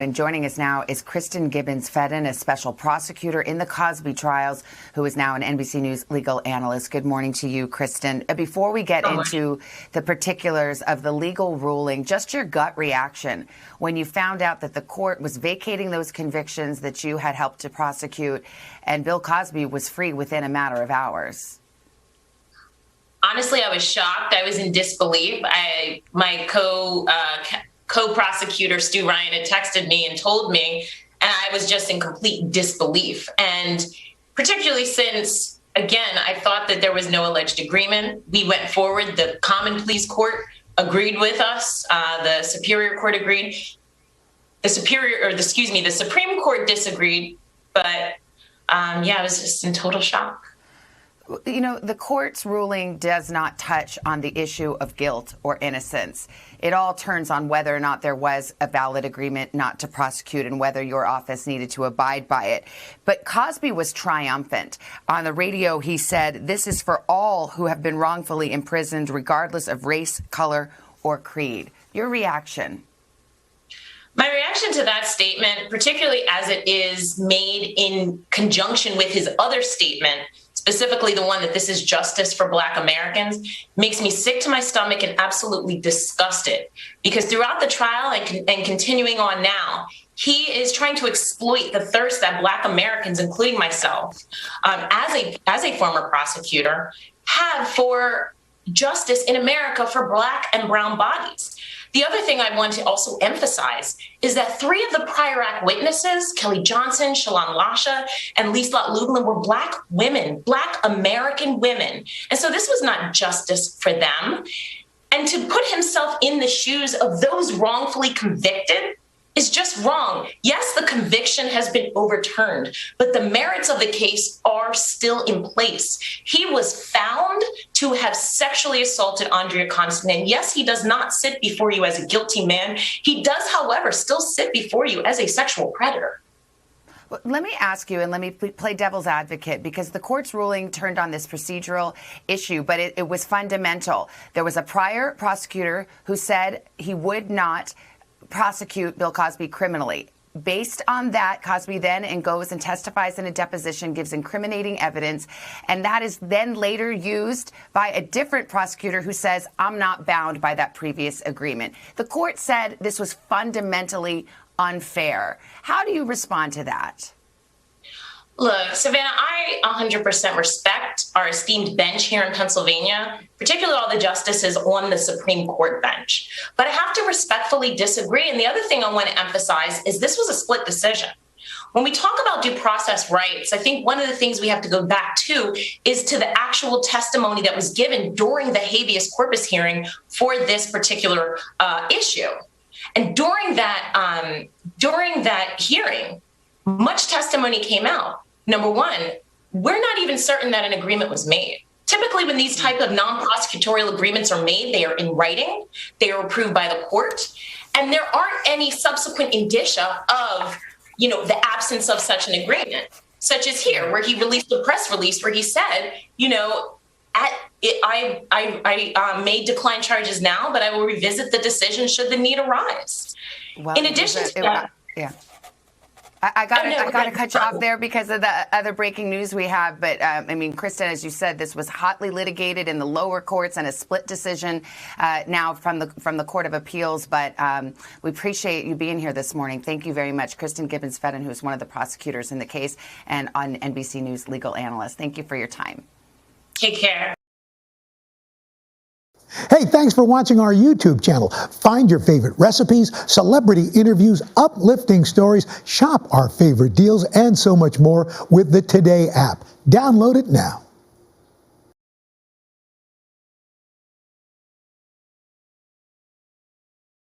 And joining us now is Kristen Gibbons Feden, a special prosecutor in the Cosby trials, who is now an NBC News legal analyst. Good morning to you, Kristen. Before we get into the particulars of the legal ruling, just your gut reaction when you found out that the court was vacating those convictions that you had helped to prosecute and Bill Cosby was free within a matter of hours. Honestly, I was shocked. I was in disbelief. My co-prosecutor, Stu Ryan, had texted me and told me, and I was just in complete disbelief. And particularly since, again, I thought that there was no alleged agreement. We went forward. The Common Pleas Court agreed with us. The Superior Court agreed. The Supreme Court disagreed. But yeah, I was just in total shock. You know, the court's ruling does not touch on the issue of guilt or innocence. It all turns on whether or not there was a valid agreement not to prosecute and whether your office needed to abide by it. But Cosby was triumphant. On the radio, he said, "This is for all who have been wrongfully imprisoned, regardless of race, color, or creed." Your reaction? My reaction to that statement, particularly as it is made in conjunction with his other statement, specifically the one that this is justice for Black Americans, makes me sick to my stomach and absolutely disgusted. Because throughout the trial and continuing on now, he is trying to exploit the thirst that Black Americans, including myself, as a former prosecutor, have for justice in America for Black and brown bodies. The other thing I want to also emphasize is that 3 of the prior act witnesses, Kelly Johnson, Shalon Lasha, and Liesl Luglin, were Black women, Black American women. And so this was not justice for them. And to put himself in the shoes of those wrongfully convicted is just wrong. Yes, the conviction has been overturned, but the merits of the case are still in place. He was found to have sexually assaulted Andrea Considine. Yes, he does not sit before you as a guilty man. He does, however, still sit before you as a sexual predator. Well, let me ask you, and let me play devil's advocate, because the court's ruling turned on this procedural issue, but it was fundamental. There was a prior prosecutor who said he would not prosecute Bill Cosby criminally. Based on that, Cosby then goes and testifies in a deposition, gives incriminating evidence, and that is then later used by a different prosecutor who says, "I'm not bound by that previous agreement." The court said this was fundamentally unfair. How do you respond to that? Look, Savannah, I 100% respect our esteemed bench here in Pennsylvania, particularly all the justices on the Supreme Court bench. But I have to respectfully disagree. And the other thing I want to emphasize is this was a split decision. When we talk about due process rights, I think one of the things we have to go back to is to the actual testimony that was given during the habeas corpus hearing for this particular issue. And during that hearing, much testimony came out. Number one, we're not even certain that an agreement was made. Typically, when these type of non-prosecutorial agreements are made, they are in writing, they are approved by the court, and there aren't any subsequent indicia of, the absence of such an agreement, such as here, where he released a press release where he said, I may decline charges now, but I will revisit the decision should the need arise. Well, in addition to that, yeah. I got to cut you off there because of the other breaking news we have. But Kristen, as you said, this was hotly litigated in the lower courts and a split decision now from the Court of Appeals. But we appreciate you being here this morning. Thank you very much. Kristen Gibbons Feden, who is one of the prosecutors in the case and on NBC News legal analyst. Thank you for your time. Take care. Hey, thanks for watching our YouTube channel. Find your favorite recipes, celebrity interviews, uplifting stories, shop our favorite deals, and so much more with the Today app. Download it now.